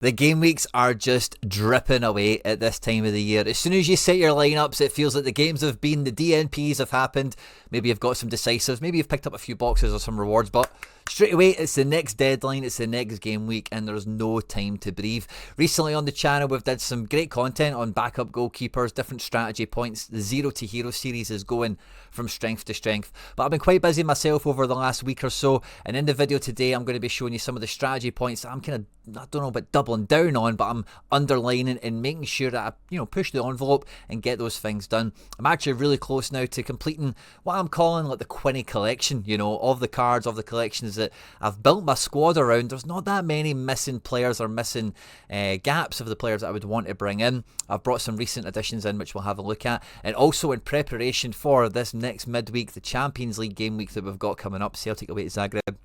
The game weeks are just dripping away at this time of the year. As soon as you set your lineups, it feels like the games have been, the DNPs have happened. Maybe you've got some decisives, maybe you've picked up a few boxes or some rewards, but straight away it's the next deadline, it's the next game week, and there's no time to breathe. Recently on the channel we've did some great content on backup goalkeepers, different strategy points. The Zero to Hero series is going from strength to strength, but I've been quite busy myself over the last week or so, and in the video today I'm going to be showing you some of the strategy points that I'm kind of, I don't know about doubling down on, but I'm underlining and making sure that I push the envelope and get those things done. I'm actually really close now to completing what I'm calling like the Quinny collection, of the cards, of the collections that I've built my squad around. There's not that many missing players or missing gaps of the players that I would want to bring in. I've brought some recent additions in which we'll have a look at, and also in preparation for this next midweek, the Champions League game week that we've got coming up, Celtic away to Zagreb.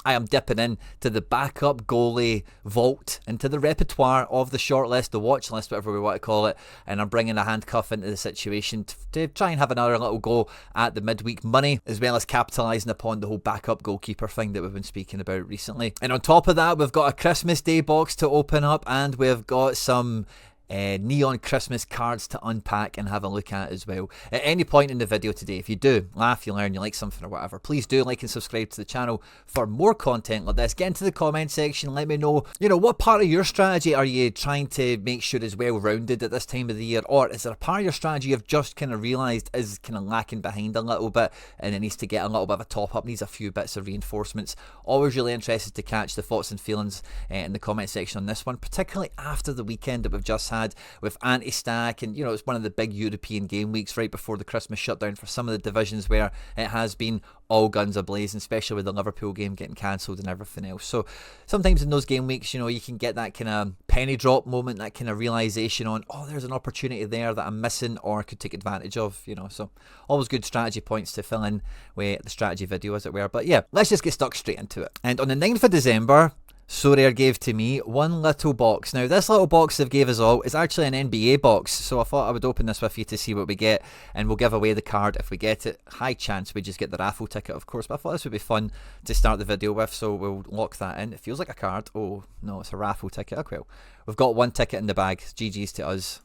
I am dipping in to the backup goalie vault, into the repertoire of the shortlist, the watch list, whatever we want to call it, and I'm bringing a handcuff into the situation to try and have another little go at the midweek money, as well as capitalising upon the whole backup goalkeeper thing that we've been speaking about recently. And on top of that, we've got a Christmas Day box to open up, and we've got some neon Christmas cards to unpack and have a look at as well. At any point in the video today, if you do laugh, you learn, you like something or whatever, please do like and subscribe to the channel for more content like this. Get into the comment section, let me know, what part of your strategy are you trying to make sure is well rounded at this time of the year, or is there a part of your strategy you've just kind of realised is kind of lacking behind a little bit and it needs to get a little bit of a top up, needs a few bits of reinforcements. Always really interested to catch the thoughts and feelings in the comment section on this one, particularly after the weekend that we've just had with anti-stack, and it's one of the big European game weeks right before the Christmas shutdown for some of the divisions where it has been all guns a-blazing, especially with the Liverpool game getting cancelled and everything else. So sometimes in those game weeks, you can get that kind of penny drop moment, that kind of realisation on, oh, there's an opportunity there that I'm missing or could take advantage of, so always good strategy points to fill in with the strategy video, as it were. But yeah, let's just get stuck straight into it. And on the 9th of December, Sorare gave to me one little box. Now this little box they've gave us all is actually an NBA box, so I thought I would open this with you to see what we get, and we'll give away the card if we get it. High chance we just get the raffle ticket, of course, but I thought this would be fun to start the video with, so we'll lock that in. It feels like a card. Oh no, it's a raffle ticket. Oh well, we've got one ticket in the bag. GG's to us.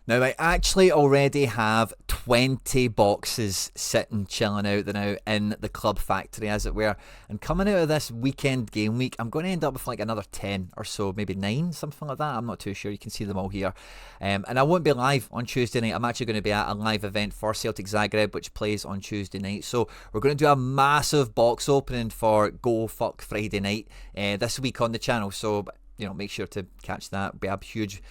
Now I actually already have 20 boxes sitting, chilling out now in the club factory, as it were, and coming out of this weekend game week I'm going to end up with like another 10 or so, maybe 9, something like that. I'm not too sure. You can see them all here, and I won't be live on Tuesday night. I'm actually going to be at a live event for Celtic Zagreb which plays on Tuesday night, so we're going to do a massive box opening for Go Fuck Friday night this week on the channel, so make sure to catch that. It'll be a huge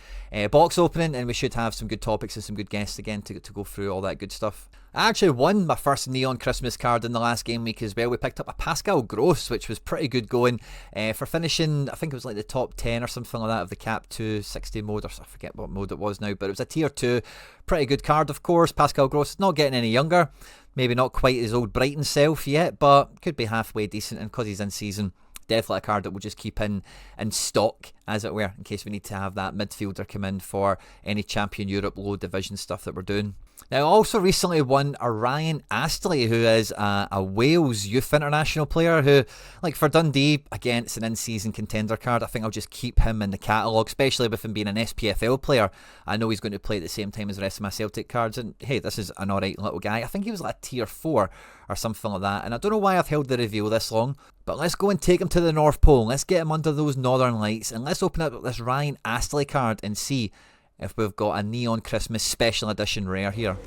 box opening, and we should have some good topics and some good guests again to go through all that good stuff. I actually won my first Neon Christmas card in the last game week as well. We picked up a Pascal Gross, which was pretty good going for finishing, I think it was like the top 10 or something like that of the Cap 260 mode, or I forget what mode it was now, but it was a tier 2. Pretty good card, of course. Pascal Gross, not getting any younger, maybe not quite his old Brighton self yet, but could be halfway decent, and because he's in season, definitely a card that we'll just keep in stock, as it were, in case we need to have that midfielder come in for any Champion Europe low division stuff that we're doing. Now, I also recently won a Ryan Astley, who is a Wales youth international player who, like for Dundee, again, it's an in-season contender card. I think I'll just keep him in the catalogue, especially with him being an SPFL player. I know he's going to play at the same time as the rest of my Celtic cards, and hey, this is an alright little guy. I think he was like a tier 4 or something like that, and I don't know why I've held the reveal this long, but let's go and take him to the North Pole. Let's get him under those northern lights, and let's open up this Ryan Astley card and see if we've got a Neon Christmas Special Edition rare here.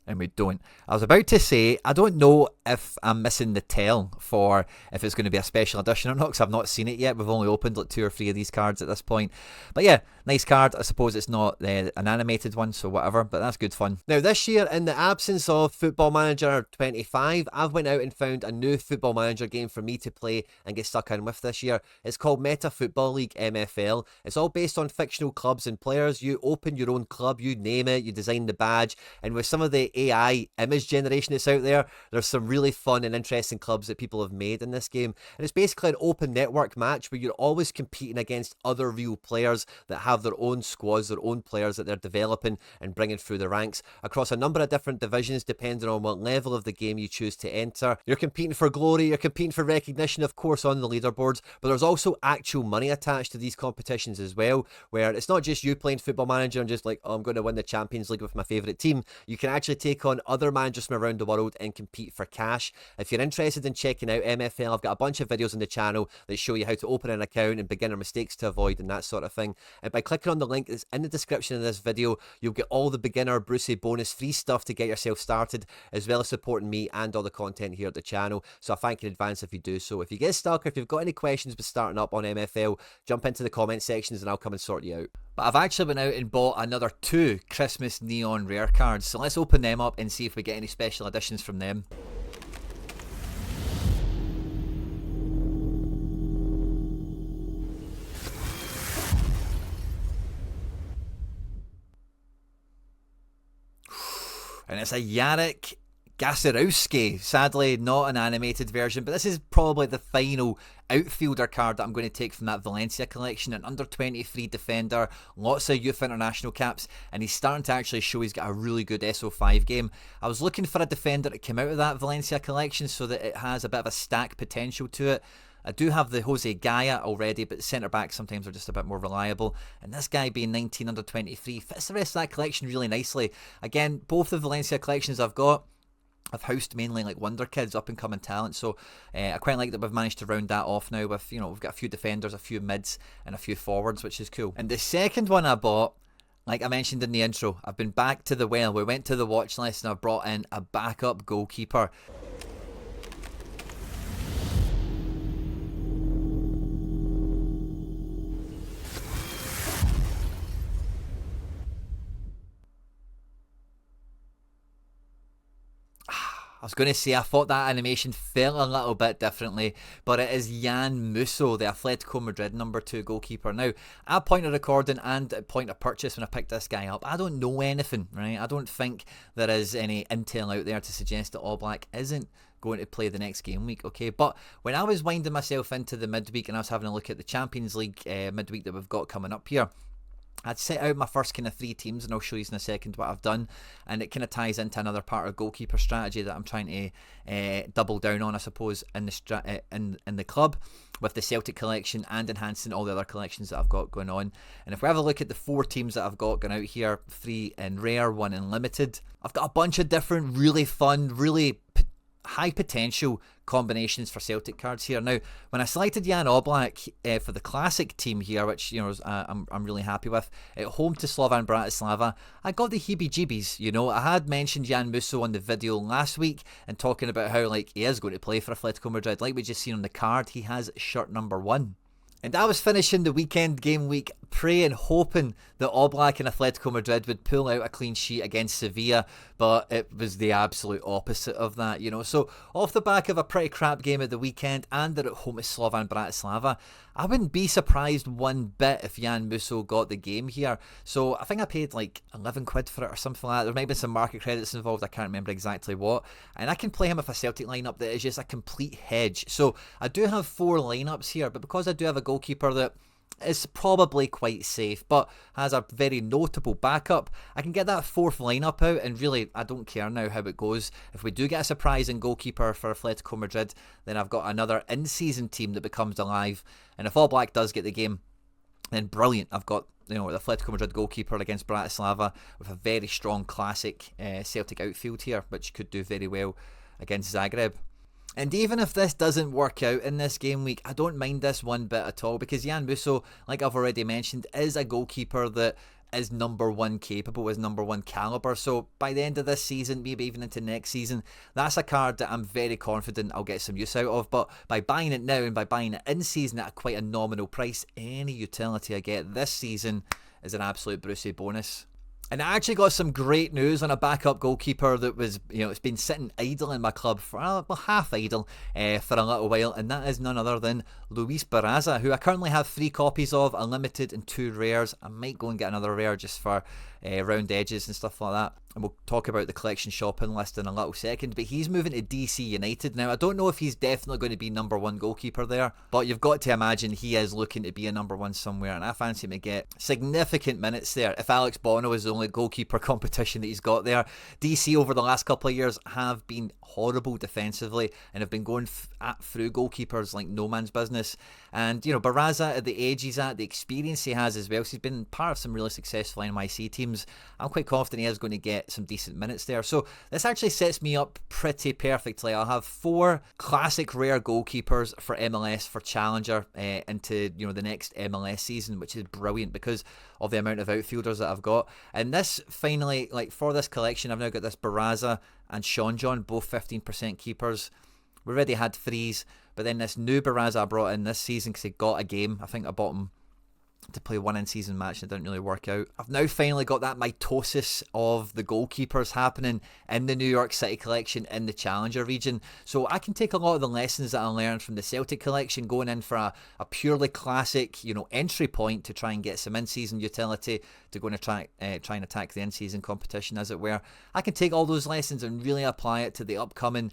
And we don't. I was about to say, I don't know if I'm missing the tell for if it's going to be a special edition or not, because I've not seen it yet. We've only opened like 2 or 3 of these cards at this point. But yeah, nice card. I suppose it's not an animated one, so whatever, but that's good fun. Now this year, in the absence of Football Manager 25, I've went out and found a new Football Manager game for me to play and get stuck in with this year. It's called Meta Football League MFL. It's all based on fictional clubs and players. You open your own club, you name it, you design the badge, and with some of the AI image generation that's out there. There's some really fun and interesting clubs that people have made in this game. And it's basically an open network match where you're always competing against other real players that have their own squads, their own players that they're developing and bringing through the ranks across a number of different divisions depending on what level of the game you choose to enter. You're competing for glory, you're competing for recognition, of course, on the leaderboards, but there's also actual money attached to these competitions as well, where it's not just you playing Football Manager and just like, oh, I'm going to win the Champions League with my favourite team. You can actually take on other managers from around the world and compete for cash. If you're interested in checking out MFL, I've got a bunch of videos on the channel that show you how to open an account and beginner mistakes to avoid and that sort of thing. And by clicking on the link that's in the description of this video, you'll get all the beginner Brucey bonus free stuff to get yourself started, as well as supporting me and all the content here at the channel. So I thank you in advance if you do so. If you get stuck or if you've got any questions with starting up on MFL, jump into the comment sections and I'll come and sort you out. But I've actually been out and bought another 2 Christmas Neon Rare cards, so let's open them up and see if we get any special editions from them. And it's a Jarek Gasarowski. Sadly, not an animated version, but this is probably the final outfielder card that I'm going to take from that Valencia collection. An under 23 defender, lots of youth international caps, and he's starting to actually show he's got a really good SO5 game. I was looking for a defender that came out of that Valencia collection so that it has a bit of a stack potential to it. I do have the Jose Gaia already, but centre-backs sometimes are just a bit more reliable. And this guy being 19 under 23 fits the rest of that collection really nicely. Again, both the Valencia collections I've housed mainly like wonder kids, up and coming talent, so I quite like that we've managed to round that off now with, you know, we've got a few defenders, a few mids and a few forwards, which is cool. And the second one I bought, like I mentioned in the intro, I've been back to the well. We went to the watch list and I've brought in a backup goalkeeper. I was going to say I thought that animation felt a little bit differently, but it is Jan Musso, the Atletico Madrid number 2 goalkeeper. Now, at point of recording and at point of purchase when I picked this guy up, I don't know anything, right? I don't think there is any intel out there to suggest that Oblak isn't going to play the next game week, okay? But when I was winding myself into the midweek and I was having a look at the Champions League midweek that we've got coming up here, I'd set out my first kind of 3 teams, and I'll show you in a second what I've done, and it kind of ties into another part of goalkeeper strategy that I'm trying to double down on, I suppose, in the club with the Celtic collection and enhancing all the other collections that I've got going on. And if we have a look at the 4 teams that I've got going out here, 3 in rare, 1 in limited, I've got a bunch of different really fun, really high potential combinations for Celtic cards here. Now, when I selected Jan Oblak for the classic team here, which, you know, I'm really happy with, at home to Slovan Bratislava, I got the heebie-jeebies. You know, I had mentioned Jan Musso on the video last week and talking about how, like, he is going to play for Atletico Madrid. Like we just seen on the card, he has shirt number 1. And I was finishing the weekend game week praying, hoping that Oblak and Atletico Madrid would pull out a clean sheet against Sevilla, but it was the absolute opposite of that, you know. So off the back of a pretty crap game at the weekend, and they're at home to Slovan Bratislava, I wouldn't be surprised one bit if Jan Musso got the game here. So I think I paid like 11 quid for it or something like that. There might be some market credits involved, I can't remember exactly what. And I can play him with a Celtic lineup that is just a complete hedge. So I do have 4 lineups here, but because I do have a goalkeeper that is probably quite safe but has a very notable backup, I can get that 4th lineup out, and really I don't care now how it goes. If we do get a surprising goalkeeper for Atletico Madrid, then I've got another in-season team that becomes alive, and if Oblak does get the game, then brilliant. I've got, you know, the Atletico Madrid goalkeeper against Bratislava with a very strong classic Celtic outfield here, which could do very well against Zagreb. And even if this doesn't work out in this game week, I don't mind this one bit at all, because Jan Musso, like I've already mentioned, is a goalkeeper that is number 1 capable, is number 1 caliber. So by the end of this season, maybe even into next season, that's a card that I'm very confident I'll get some use out of. But by buying it now and by buying it in season at quite a nominal price, any utility I get this season is an absolute Brucey bonus. And I actually got some great news on a backup goalkeeper that was, you know, it's been sitting idle in my club for, well, half idle for a little while, and that is none other than Luis Barraza, who I currently have 3 copies of, a limited and 2 rares. I might go and get another rare just for round edges and stuff like that. and we'll talk about the collection shopping list in a little second, but he's moving to DC United. Now, I don't know if he's definitely going to be number one goalkeeper there, but you've got to imagine he is looking to be a number one somewhere, and I fancy him to get significant minutes there if Alex Bono is the only goalkeeper competition that he's got there. DC over the last couple of years have been horrible defensively and have been going through goalkeepers like no man's business. And, you know, Barraza, at the age he's at, the experience he has as well, so he's been part of some really successful NYC teams. I'm quite confident he is going to get some decent minutes there. So this actually sets me up pretty perfectly. I'll have 4 classic rare goalkeepers for MLS for Challenger into, you know, the next MLS season, which is brilliant because of the amount of outfielders that I've got. And this finally, like for this collection, I've now got this Barraza and Sean John, both 15% keepers. We already had 3s, but then this new Barraza I brought in this season because he got a game. I think I bought him to play one in-season match and it didn't really work out. I've now finally got that mitosis of the goalkeepers happening in the New York City collection in the Challenger region. So I can take a lot of the lessons that I learned from the Celtic collection going in for a purely classic, you know, entry point to try and get some in-season utility to go and try and attack the in-season competition, as it were. I can take all those lessons and really apply it to the upcoming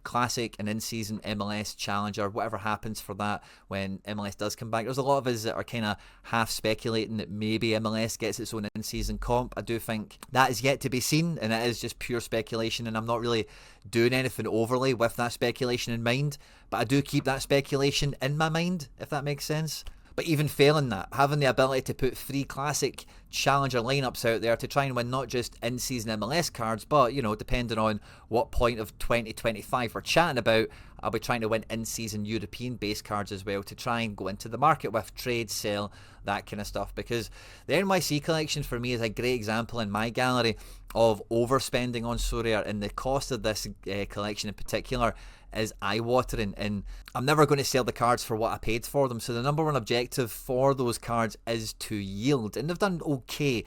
classic and in-season MLS Challenger, whatever happens for that when MLS does come back. There's a lot of us that are kind of half speculating that maybe MLS gets its own in-season comp. I do think that is yet to be seen, and it is just pure speculation, and I'm not really doing anything overly with that speculation in mind, but I do keep that speculation in my mind, if that makes sense. But even failing that, having the ability to put 3 classic Challenger lineups out there to try and win not just in-season MLS cards, but, you know, depending on what point of 2025 we're chatting about, I'll be trying to win in-season European-based cards as well to try and go into the market with, trade, sell, that kind of stuff. Because the NYC collection for me is a great example in my gallery of overspending on Sorare, and the cost of this collection in particular is eye-watering, and I'm never going to sell the cards for what I paid for them. So the number one objective for those cards is to yield, and they've done okay.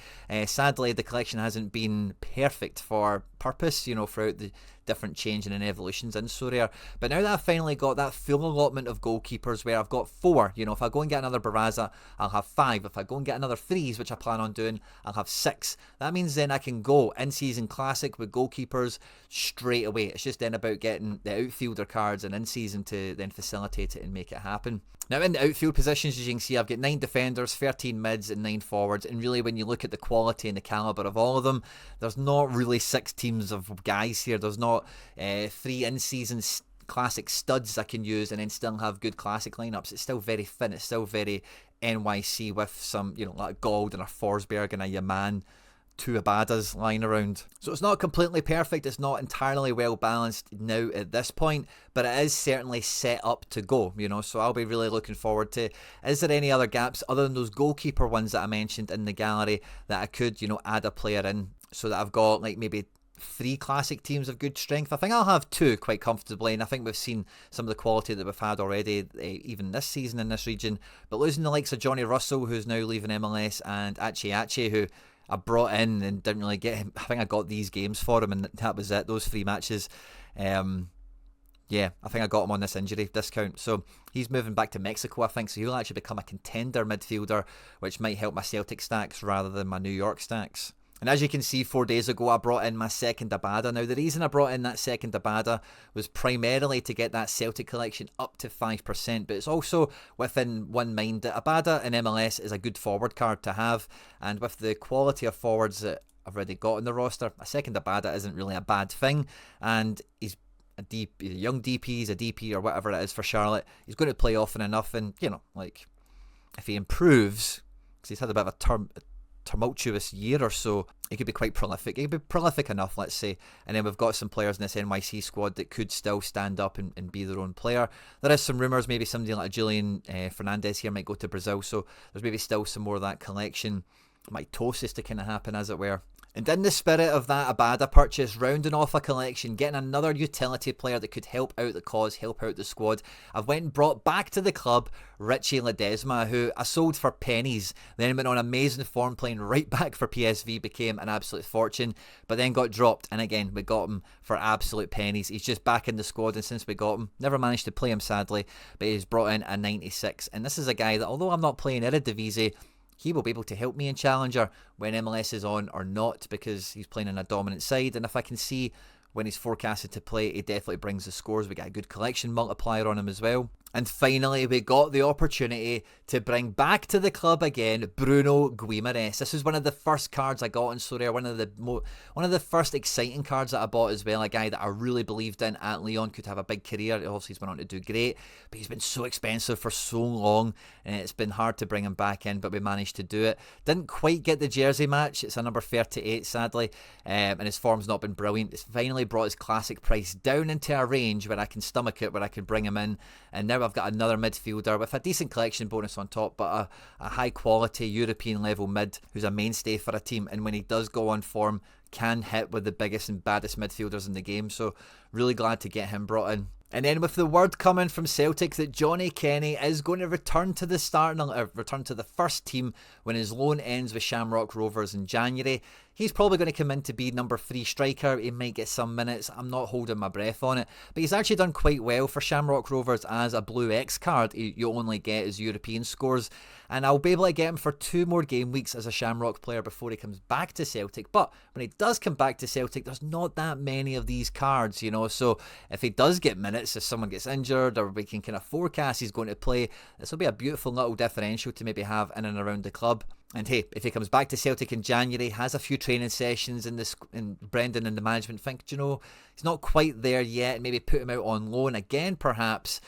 Sadly, the collection hasn't been perfect for purpose, you know, throughout the different changing and evolutions in Sorare. But now that I've finally got that full allotment of goalkeepers where I've got 4, you know, if I go and get another Barraza, I'll have 5. If I go and get another 3s, which I plan on doing, I'll have 6. That means then I can go in-season classic with goalkeepers straight away. It's just then about getting the outfielder cards and in-season to then facilitate it and make it happen. Now in the outfield positions, as you can see, I've got 9 defenders, 13 mids and 9 forwards, and really when you look at the quality and the calibre of all of them, there's not really 6 teams of guys here. There's not 3 in-season classic studs I can use and then still have good classic lineups. It's still very thin, it's still very NYC with some, you know, like a Gold and a Forsberg and a Yaman, 2 Abadas lying around. So it's not completely perfect, it's not entirely well balanced now at this point, but it is certainly set up to go, you know, so I'll be really looking forward to, is there any other gaps other than those goalkeeper ones that I mentioned in the gallery that I could, you know, add a player in so that I've got like maybe 3 classic teams of good strength. I think I'll have 2 quite comfortably, and I think we've seen some of the quality that we've had already even this season in this region. But losing the likes of Johnny Russell, who's now leaving MLS, and Ache, who I brought in and didn't really get him. I think I got these games for him and that was it, those 3 matches. Yeah, I think I got him on this injury discount. So he's moving back to Mexico, I think, so he'll actually become a contender midfielder, which might help my Celtic stacks rather than my New York stacks. And as you can see, 4 days ago, I brought in my second Abada. Now, the reason I brought in that second Abada was primarily to get that Celtic collection up to 5%, but it's also within one mind that Abada in MLS is a good forward card to have, and with the quality of forwards that I've already got in the roster, a second Abada isn't really a bad thing, and he's a young DP, he's a DP or whatever it is for Charlotte. He's going to play often enough, and, you know, like, if he improves, because he's had a bit of a tumultuous year or so, he could be quite prolific. He could be prolific enough, let's say, and then we've got some players in this NYC squad that could still stand up and be their own player. There is some rumours maybe somebody like Julian Fernandez here might go to Brazil, so there's maybe still some more of that collection mitosis to kind of happen, as it were. And in the spirit of that Abada purchase, rounding off a collection, getting another utility player that could help out the cause, help out the squad, I've went and brought back to the club Richie Ledesma, who I sold for pennies, then went on amazing form playing right back for PSV, became an absolute fortune, but then got dropped, and again, we got him for absolute pennies. He's just back in the squad, and since we got him, never managed to play him sadly, but he's brought in a 96, and this is a guy that, although I'm not playing Eredivisie, he will be able to help me in Challenger when MLS is on or not, because he's playing in a dominant side. And if I can see when he's forecasted to play, he definitely brings the scores. We got a good collection multiplier on him as well. And finally, we got the opportunity to bring back to the club again Bruno Guimaraes. This was one of the first cards I got in Sorare, one of the first exciting cards that I bought as well. A guy that I really believed in at Lyon, could have a big career. Obviously, he's went on to do great, but he's been so expensive for so long, and it's been hard to bring him back in, but we managed to do it. Didn't quite get the jersey match. It's a number 38, sadly, and his form's not been brilliant. It's finally brought his classic price down into a range where I can stomach it, where I can bring him in, and now I've got another midfielder with a decent collection bonus on top, but a high quality European level mid who's a mainstay for a team, and when he does go on form, can hit with the biggest and baddest midfielders in the game. So really glad to get him brought in. And then with the word coming from Celtic that Johnny Kenny is going to return to the first team when his loan ends with Shamrock Rovers in January. He's probably going to come in to be number 3 striker. He might get some minutes. I'm not holding my breath on it. But he's actually done quite well for Shamrock Rovers as a Blue X card. You only get his European scores. And I'll be able to get him for 2 more game weeks as a Shamrock player before he comes back to Celtic. But when he does come back to Celtic, there's not that many of these cards, you know. So if he does get minutes, if someone gets injured, or we can kind of forecast he's going to play, this will be a beautiful little differential to maybe have in and around the club. And hey, if he comes back to Celtic in January, has a few training sessions, and Brendan and the management think, you know, he's not quite there yet, maybe put him out on loan again, perhaps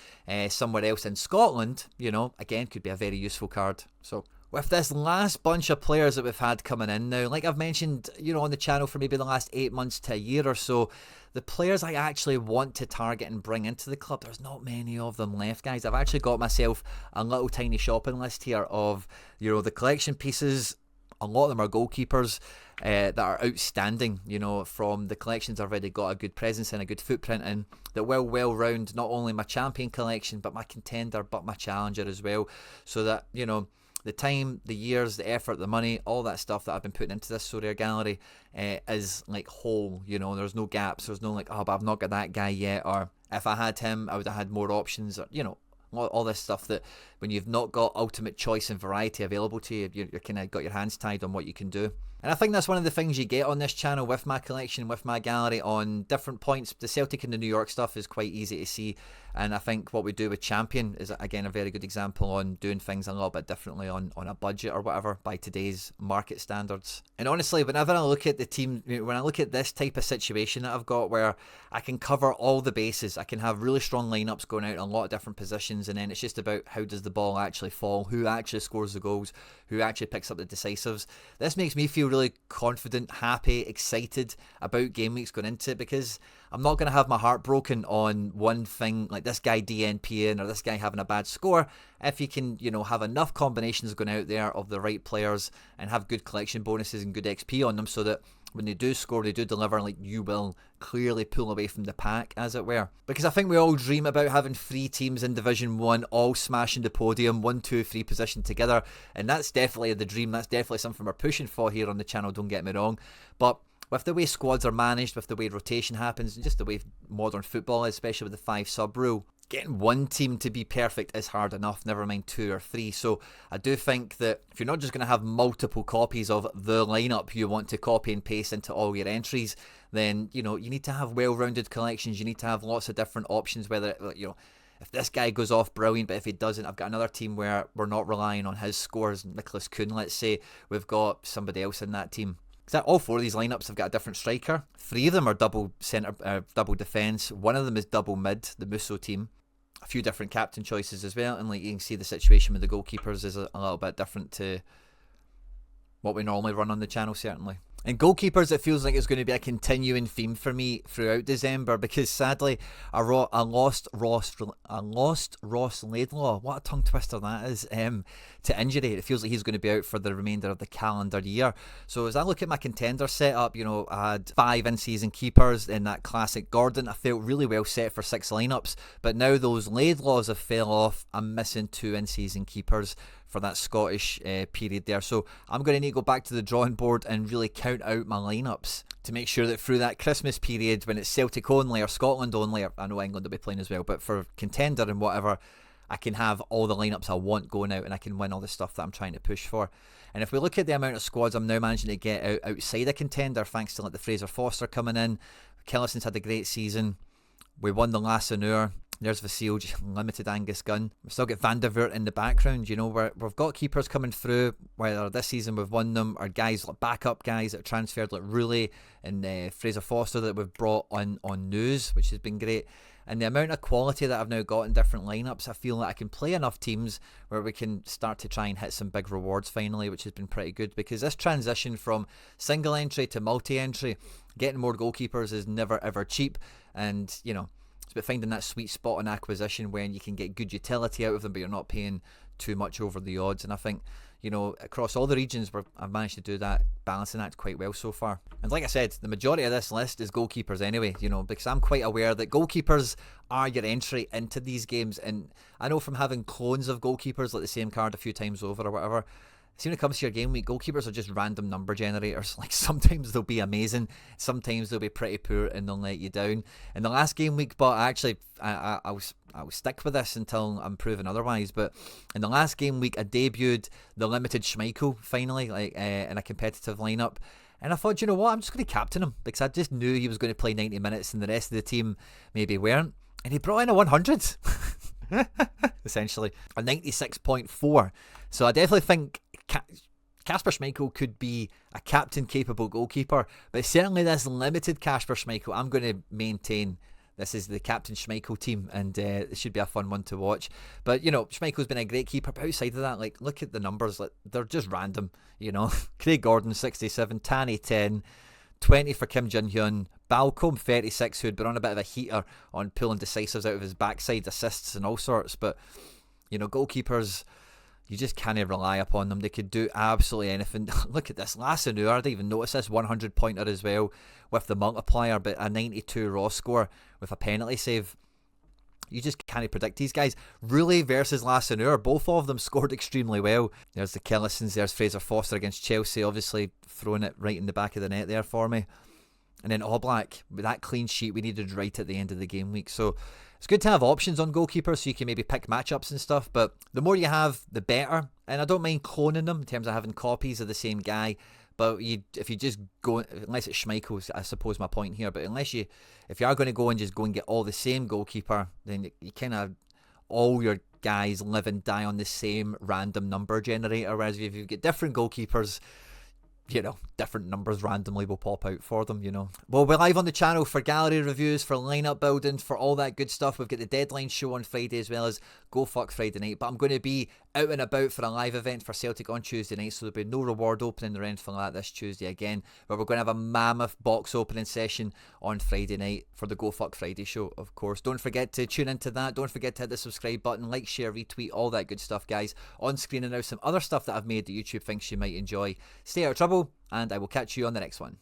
somewhere else in Scotland, you know, again, could be a very useful card. So with this last bunch of players that we've had coming in now, like I've mentioned, you know, on the channel for maybe the last 8 months to a year or so, the players I actually want to target and bring into the club, there's not many of them left, guys. I've actually got myself a little tiny shopping list here of, you know, the collection pieces. A lot of them are goalkeepers that are outstanding, you know, from the collections I've already got a good presence and a good footprint in, that will well round not only my champion collection, but my contender, but my challenger as well. So that, you know, the time, the years, the effort, the money, all that stuff that I've been putting into this Sorare gallery is like whole, you know, there's no gaps, there's no like, oh, but I've not got that guy yet, or if I had him, I would have had more options, or, you know, all this stuff that when you've not got ultimate choice and variety available to you, you're kind of got your hands tied on what you can do. And I think that's one of the things you get on this channel with my collection, with my gallery on different points. The Celtic and the New York stuff is quite easy to see. And I think what we do with Champion is, again, a very good example on doing things a little bit differently on a budget or whatever by today's market standards. And honestly, whenever I look at the team, when I look at this type of situation that I've got where I can cover all the bases, I can have really strong lineups going out in a lot of different positions, and then it's just about how does the ball actually fall, who actually scores the goals, who actually picks up the decisives. This makes me feel really confident, happy, excited about game weeks going into it, because I'm not going to have my heart broken on one thing like this guy DNPing or this guy having a bad score. If you can, you know, have enough combinations going out there of the right players and have good collection bonuses and good XP on them, so that when they do score, they do deliver, like you will clearly pull away from the pack, as it were. Because I think we all dream about having 3 teams in Division 1 all smashing the podium, 1, 2, 3 position together, and that's definitely the dream. That's definitely something we're pushing for here on the channel, don't get me wrong. But with the way squads are managed, with the way rotation happens, and just the way modern football is, especially with the 5 sub rule, getting one team to be perfect is hard enough, never mind 2 or 3. So I do think that if you're not just going to have multiple copies of the lineup you want to copy and paste into all your entries, then, you know, you need to have well-rounded collections. You need to have lots of different options, whether, you know, if this guy goes off, brilliant, but if he doesn't, I've got another team where we're not relying on his scores. Nicholas Kuhn, let's say, we've got somebody else in that team. All 4 of these lineups have got a different striker. 3 of them are double centre, double defence. 1 of them is double mid, the Musso team. A few different captain choices as well, and like you can see, the situation with the goalkeepers is a little bit different to what we normally run on the channel, certainly. And goalkeepers, it feels like it's going to be a continuing theme for me throughout December, because sadly I lost Ross Laidlaw, what a tongue twister that is, to injury. It feels like he's going to be out for the remainder of the calendar year. So as I look at my contender setup, you know, I had 5 in-season keepers in that classic Gordon. I felt really well set for 6 lineups, but now those Laidlaws have fell off. I'm missing 2 in-season keepers for that Scottish period there. So I'm going to need to go back to the drawing board and really count out my lineups to make sure that through that Christmas period, when it's Celtic only or Scotland only, I know England will be playing as well, but for contender and whatever, I can have all the lineups I want going out, and I can win all the stuff that I'm trying to push for. And if we look at the amount of squads I'm now managing to get outside a contender, thanks to like the Fraser Foster coming in, Killison's had a great season. We won the Lasseneur. There's Vasil, limited Angus Gunn. We've still got Van der Voort in the background. You know, we've got keepers coming through. Whether this season we've won them, or guys like backup guys that transferred, like Rooley and Fraser Foster that we've brought on news, which has been great. And the amount of quality that I've now got in different lineups, I feel like I can play enough teams where we can start to try and hit some big rewards finally, which has been pretty good, because this transition from single entry to multi-entry, getting more goalkeepers is never ever cheap. And, you know, it's about finding that sweet spot in acquisition when you can get good utility out of them, but you're not paying too much over the odds. And I think, you know, across all the regions where I've managed to do that balancing act quite well so far. And like I said, the majority of this list is goalkeepers anyway, you know, because I'm quite aware that goalkeepers are your entry into these games. And I know from having clones of goalkeepers, like the same card a few times over or whatever, see, when it comes to your game week, goalkeepers are just random number generators. Like, sometimes they'll be amazing, sometimes they'll be pretty poor and they'll let you down. In the last game week, but actually, I'll stick with this until I'm proven otherwise. But in the last game week, I debuted the limited Schmeichel finally, like in a competitive lineup. And I thought, you know what, I'm just going to captain him, because I just knew he was going to play 90 minutes and the rest of the team maybe weren't. And he brought in a 100. Essentially a 96.4. So I definitely think Kasper Schmeichel could be a captain capable goalkeeper, but certainly this limited Kasper Schmeichel, I'm going to maintain this is the Captain Schmeichel team, and it should be a fun one to watch. But, you know, Schmeichel's been a great keeper, but outside of that, like, look at the numbers, like, they're just random, you know. Craig Gordon 67, Tanny 10, 20 for Kim Jin-hyun, Balcombe 36, who had been on a bit of a heater on pulling decisives out of his backside, assists and all sorts. But, you know, goalkeepers, you just can't rely upon them. They could do absolutely anything. Look at this, Lasseneur, I didn't even notice this 100 pointer as well with the multiplier, but a 92 raw score with a penalty save. You just can't predict these guys. Rooley versus Lasseneur, both of them scored extremely well. There's the Killisons, there's Fraser Foster against Chelsea, obviously throwing it right in the back of the net there for me. And then Oblak, with that clean sheet we needed right at the end of the game week. So it's good to have options on goalkeepers so you can maybe pick matchups and stuff, but the more you have, the better. And I don't mind cloning them in terms of having copies of the same guy, but if you just go, unless it's Schmeichel, I suppose my point here, but if you are going to go and just go and get all the same goalkeeper, then you kind of, all your guys live and die on the same random number generator, whereas if you get different goalkeepers, you know, different numbers randomly will pop out for them, you know. Well, we're live on the channel for gallery reviews, for lineup building, for all that good stuff. We've got the deadline show on Friday as well as Go Fuck Friday night. But I'm going to be out and about for a live event for Celtic on Tuesday night, so there'll be no reward opening or anything like that this Tuesday again. But we're going to have a mammoth box opening session on Friday night for the Go Fuck Friday show, of course. Don't forget to tune into that. Don't forget to hit the subscribe button, like, share, retweet, all that good stuff, guys. On screen and now some other stuff that I've made that YouTube thinks you might enjoy. Stay out of trouble, and I will catch you on the next one.